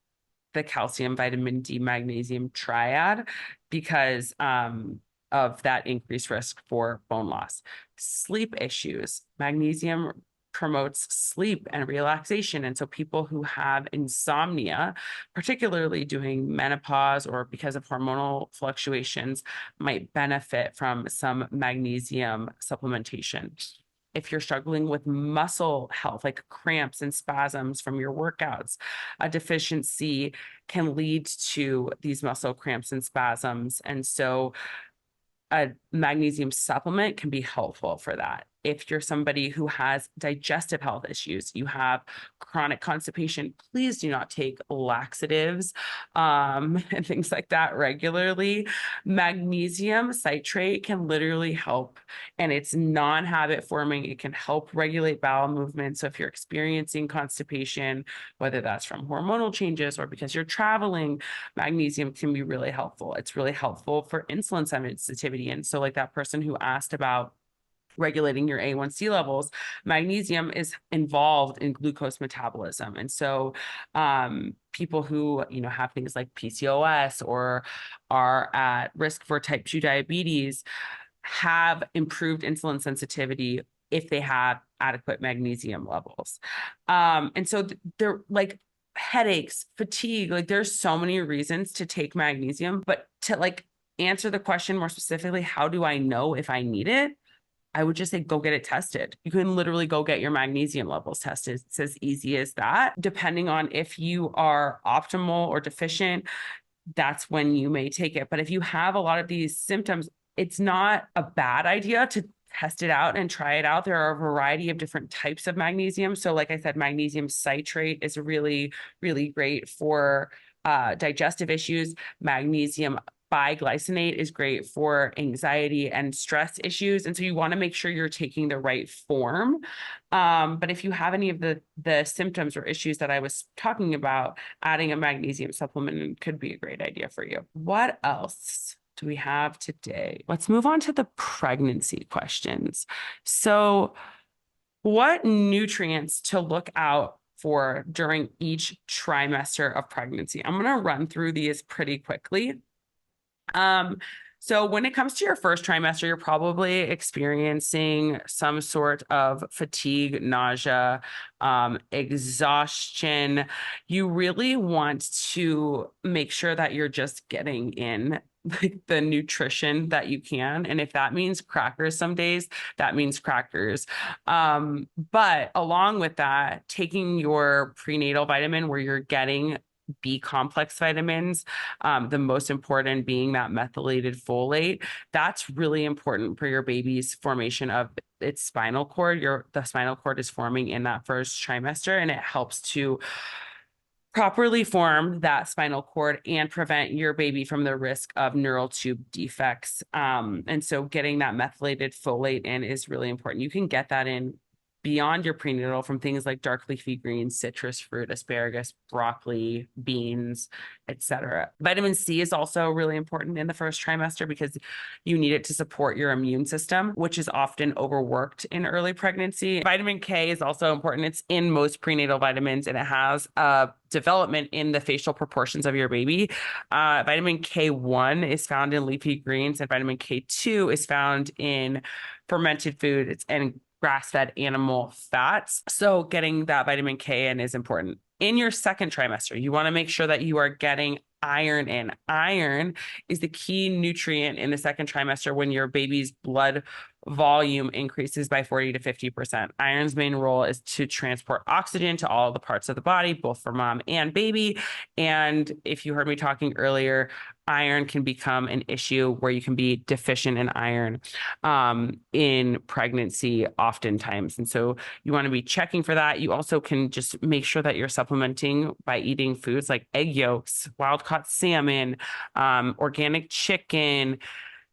the calcium, vitamin D, magnesium triad because of that increased risk for bone loss. Sleep issues, magnesium promotes sleep and relaxation. And so people who have insomnia, particularly during menopause or because of hormonal fluctuations, might benefit from some magnesium supplementation. If you're struggling with muscle health, like cramps and spasms from your workouts, a deficiency can lead to these muscle cramps and spasms. And so a magnesium supplement can be helpful for that. If you're somebody who has digestive health issues, you have chronic constipation, please do not take laxatives and things like that regularly. Magnesium citrate can literally help, and it's non-habit forming. It can help regulate bowel movement. So if you're experiencing constipation, whether that's from hormonal changes or because you're traveling, magnesium can be really helpful. It's really helpful for insulin sensitivity. And so like that person who asked about regulating your A1C levels, magnesium is involved in glucose metabolism. And so people who, have things like PCOS or are at risk for type 2 diabetes have improved insulin sensitivity if they have adequate magnesium levels. And so they're like headaches, fatigue, like there's so many reasons to take magnesium, but to like answer the question more specifically, how do I know if I need it? I would just say, go get it tested. You can literally go get your magnesium levels tested. It's as easy as that. Depending on if you are optimal or deficient, that's when you may take it. But if you have a lot of these symptoms, it's not a bad idea to test it out and try it out. There are a variety of different types of magnesium. So like I said, magnesium citrate is really, really great for digestive issues. Magnesium biglycinate is great for anxiety and stress issues. And so you want to make sure you're taking the right form. But if you have any of the symptoms or issues that I was talking about, adding a magnesium supplement could be a great idea for you. What else do we have today? Let's move on to the pregnancy questions. So what nutrients to look out for during each trimester of pregnancy? I'm going to run through these pretty quickly. So when it comes to your first trimester, you're probably experiencing some sort of fatigue, nausea, exhaustion. You really want to make sure that you're just getting in like the nutrition that you can. And if that means crackers some days, that means crackers. But along with that, taking your prenatal vitamin where you're getting B complex vitamins, the most important being that methylated folate. That's really important for your baby's formation of its spinal cord. The spinal cord is forming in that first trimester, and it helps to properly form that spinal cord and prevent your baby from the risk of neural tube defects. And so getting that methylated folate in is really important. You can get that in beyond your prenatal from things like dark leafy greens, citrus fruit, asparagus, broccoli, beans, etc. Vitamin C is also really important in the first trimester because you need it to support your immune system, which is often overworked in early pregnancy. Vitamin K is also important. It's in most prenatal vitamins, and it has development in the facial proportions of your baby. Vitamin K1 is found in leafy greens, and vitamin K2 is found in fermented foods and grass-fed animal fats. So getting that vitamin K in is important. In your second trimester, you want to make sure that you are getting iron in. Iron is the key nutrient in the second trimester when your baby's blood volume increases by 40 to 50%. Iron's main role is to transport oxygen to all the parts of the body, both for mom and baby. And if you heard me talking earlier, iron can become an issue where you can be deficient in iron in pregnancy oftentimes. And so you want to be checking for that. You also can just make sure that you're supplementing by eating foods like egg yolks, wild-caught salmon, organic chicken,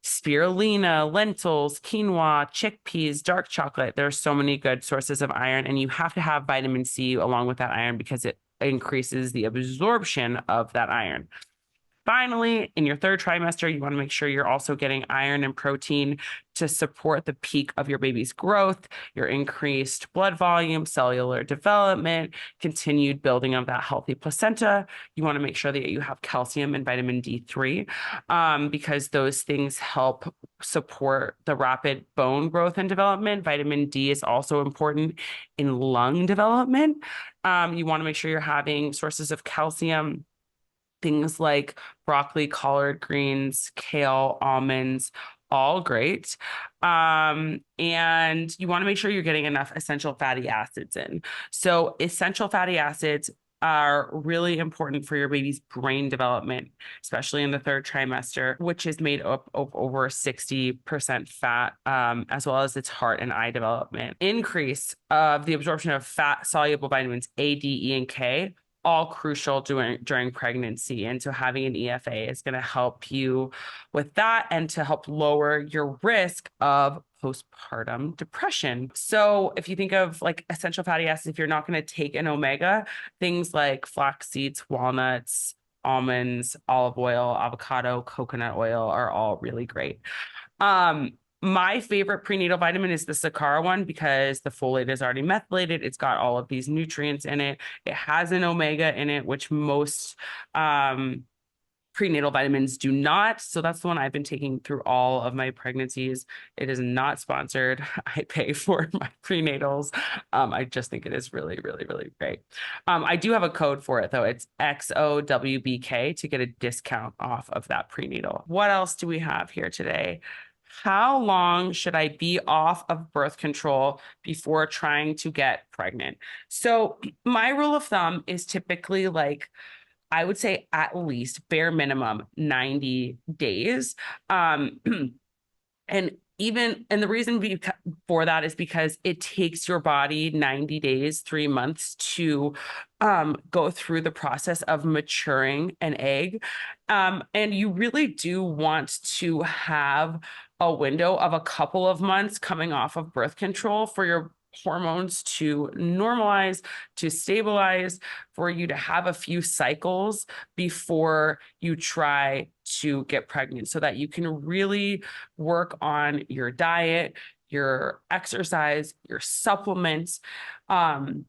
spirulina, lentils, quinoa, chickpeas, dark chocolate. There are so many good sources of iron, and you have to have vitamin C along with that iron because it increases the absorption of that iron. finally, in your third trimester, you want to make sure you're also getting iron and protein to support the peak of your baby's growth, your increased blood volume, cellular development, continued building of that healthy placenta. You want to make sure that you have calcium and vitamin D3 because those things help support the rapid bone growth and development. Vitamin D is also important in lung development. You want to make sure you're having sources of calcium, things like broccoli, collard greens, kale, almonds, all great. And you want to make sure you're getting enough essential fatty acids in. So essential fatty acids are really important for your baby's brain development, especially in the third trimester, which is made up of over 60% fat, as well as its heart and eye development. Increase of the absorption of fat soluble vitamins A, D, E, and K, all crucial during pregnancy. And so having an EFA is going to help you with that and to help lower your risk of postpartum depression. So if you think of like essential fatty acids, if you're not going to take an omega, things like flax seeds, walnuts, almonds, olive oil, avocado, coconut oil are all really great. My favorite prenatal vitamin is the Sakara one because the folate is already methylated. It's got all of these nutrients in it. It has an omega in it, which most prenatal vitamins do not. So that's the one I've been taking through all of my pregnancies. It is not sponsored. I pay for my prenatals. I just think it is really, really, really great. I do have a code for it though. It's XOWBK to get a discount off of that prenatal. What else do we have here today? How long should I be off of birth control before trying to get pregnant? So my rule of thumb is typically like, I would say at least bare minimum 90 days. And the reason for that is because it takes your body 90 days, 3 months to go through the process of maturing an egg. And you really do want to have a window of a couple of months coming off of birth control for your hormones to normalize, to stabilize, for you to have a few cycles before you try to get pregnant so that you can really work on your diet, your exercise, your supplements, in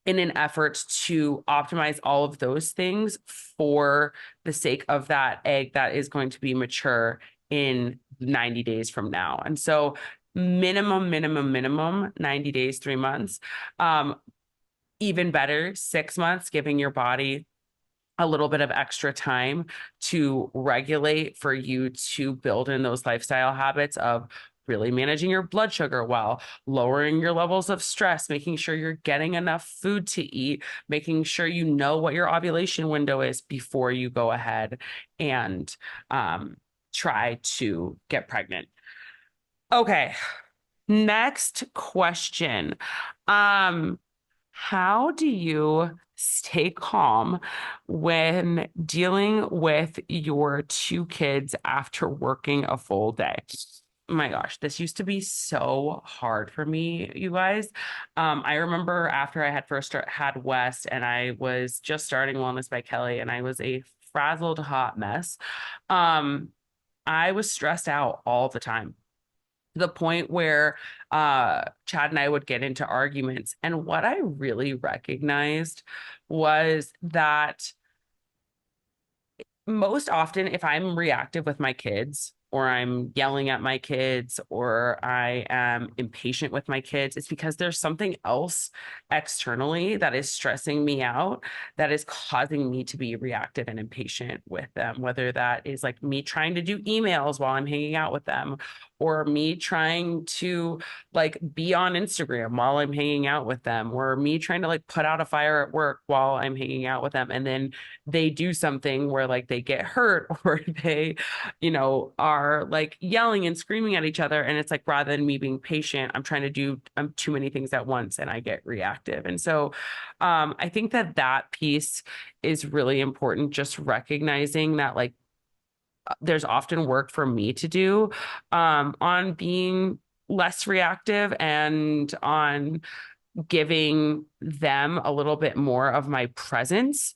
an effort to optimize all of those things for the sake of that egg that is going to be mature in 90 days from now. And so minimum 90 days, 3 months. Even better, 6 months, giving your body a little bit of extra time to regulate for you to build in those lifestyle habits of really managing your blood sugar well, lowering your levels of stress, making sure you're getting enough food to eat, making sure you know what your ovulation window is before you go ahead and try to get pregnant. Okay, next question. How do you stay calm when dealing with your two kids after working a full day? Oh my gosh, this used to be so hard for me, you guys. I remember after I had first had West and I was just starting Wellness by Kelley and I was a frazzled hot mess. I was stressed out all the time, to the point where Chad and I would get into arguments. And what I really recognized was that most often, if I'm reactive with my kids, or I'm yelling at my kids, or I am impatient with my kids, it's because there's something else externally that is stressing me out, that is causing me to be reactive and impatient with them, whether that is like me trying to do emails while I'm hanging out with them, or me trying to like be on Instagram while I'm hanging out with them, or me trying to like put out a fire at work while I'm hanging out with them. And then they do something where like they get hurt or they, are like yelling and screaming at each other. And it's like, rather than me being patient, I'm trying to do too many things at once and I get reactive. And so I think that piece is really important, just recognizing that like there's often work for me to do on being less reactive and on giving them a little bit more of my presence,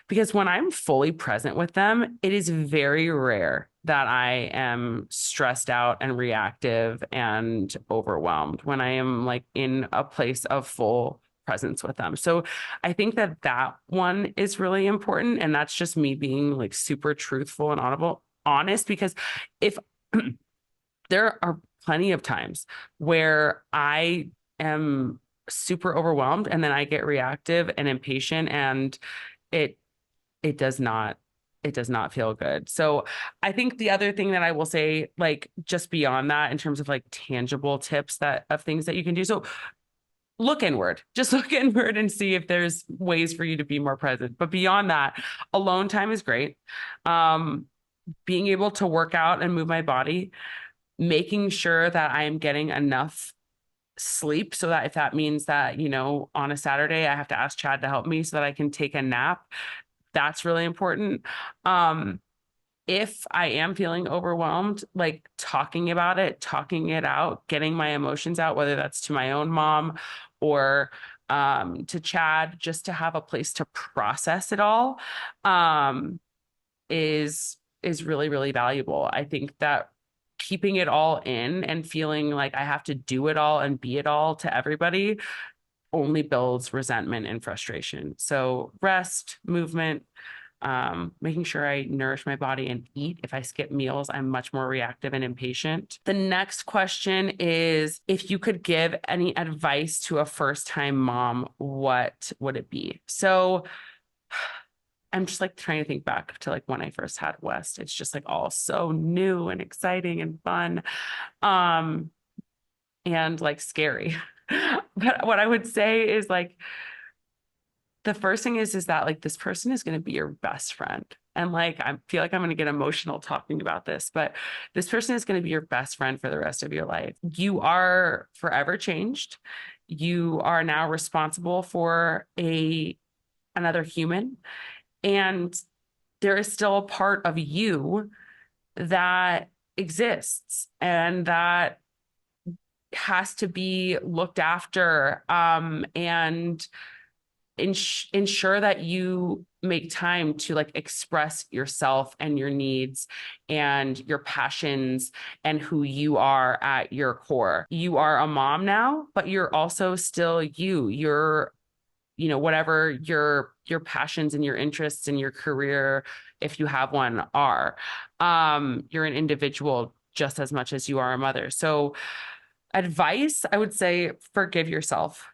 because when I'm fully present with them, it is very rare that I am stressed out and reactive and overwhelmed when I am like in a place of full presence with them. So I think that that one is really important. And that's just me being like super truthful and honest, because if there are plenty of times where I am super overwhelmed and then I get reactive and impatient, and it it does not feel good. So I think the other thing that I will say, like just beyond that, in terms of like tangible tips that of things that you can do. So look inward, just look inward and see if there's ways for you to be more present. But beyond that, alone time is great. Being able to work out and move my body, making sure that I am getting enough sleep, so that if that means that, on a Saturday, I have to ask Chad to help me so that I can take a nap, that's really important. If I am feeling overwhelmed, like talking about it, talking it out, getting my emotions out, whether that's to my own mom or to Chad, just to have a place to process it all, is really, really valuable. I think that keeping it all in and feeling like I have to do it all and be it all to everybody only builds resentment and frustration. So rest, movement, making sure I nourish my body and eat. If I skip meals, I'm much more reactive and impatient. The next question is, if you could give any advice to a first-time mom, what would it be? So I'm just like trying to think back to like when I first had West. It's just like all so new and exciting and fun, and like scary. But what I would say is like, the first thing is that like this person is going to be your best friend. And like, I feel like I'm going to get emotional talking about this, but this person is going to be your best friend for the rest of your life. You are forever changed. You are now responsible for another human. And there is still a part of you that exists and that has to be looked after, and ensure that you make time to like express yourself and your needs and your passions and who you are at your core. You are a mom now, but you're also still you. You're, whatever your passions and your interests and your career, if you have one, are. You're an individual just as much as you are a mother. So advice, I would say, forgive yourself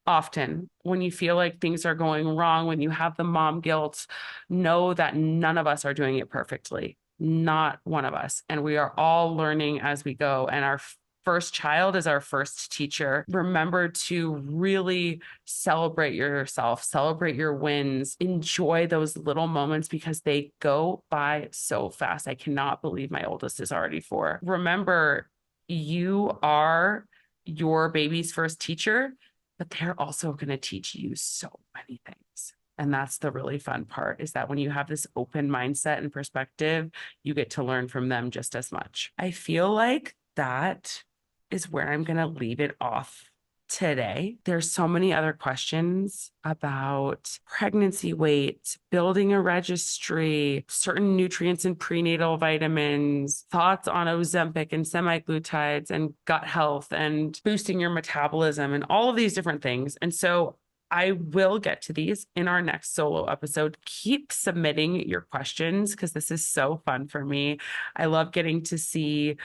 often. When you feel like things are going wrong, when you have the mom guilt, know that none of us are doing it perfectly. Not one of us. And we are all learning as we go. And our first child is our first teacher. Remember to really celebrate yourself, celebrate your wins, enjoy those little moments, because they go by so fast. I cannot believe my oldest is already 4. Remember, you are your baby's first teacher, but they're also going to teach you so many things. And that's the really fun part, is that when you have this open mindset and perspective, you get to learn from them just as much. I feel like that is where I'm going to leave it off today. There's so many other questions about pregnancy weight, building a registry, certain nutrients and prenatal vitamins, thoughts on Ozempic and semaglutides and gut health and boosting your metabolism and all of these different things. And so I will get to these in our next solo episode. Keep submitting your questions, because this is so fun for me. I love getting to see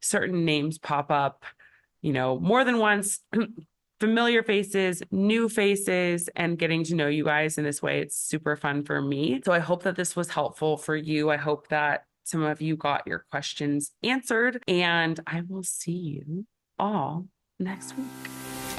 certain names pop up, more than once, familiar faces, new faces, and getting to know you guys in this way. It's super fun for me. So I hope that this was helpful for you. I hope that some of you got your questions answered, and I will see you all next week.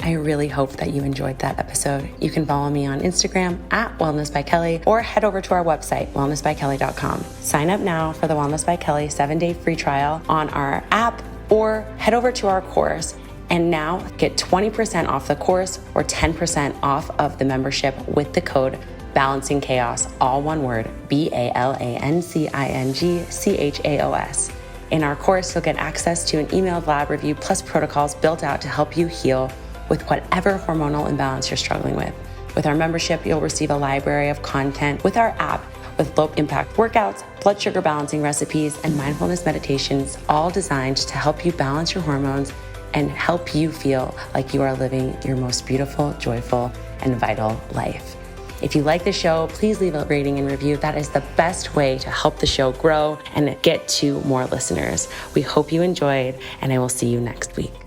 I really hope that you enjoyed that episode. You can follow me on Instagram at Wellness by Kelley, or head over to our website, wellnessbykelley.com. Sign up now for the Wellness by Kelley 7-day free trial on our app, or head over to our course and now get 20% off the course or 10% off of the membership with the code Balancing Chaos, all one word, BALANCINGCHAOS. In our course, you'll get access to an emailed lab review plus protocols built out to help you heal with whatever hormonal imbalance you're struggling with. With our membership, you'll receive a library of content with our app with low impact workouts, blood sugar balancing recipes, and mindfulness meditations, all designed to help you balance your hormones and help you feel like you are living your most beautiful, joyful, and vital life. If you like the show, please leave a rating and review. That is the best way to help the show grow and get to more listeners. We hope you enjoyed, and I will see you next week.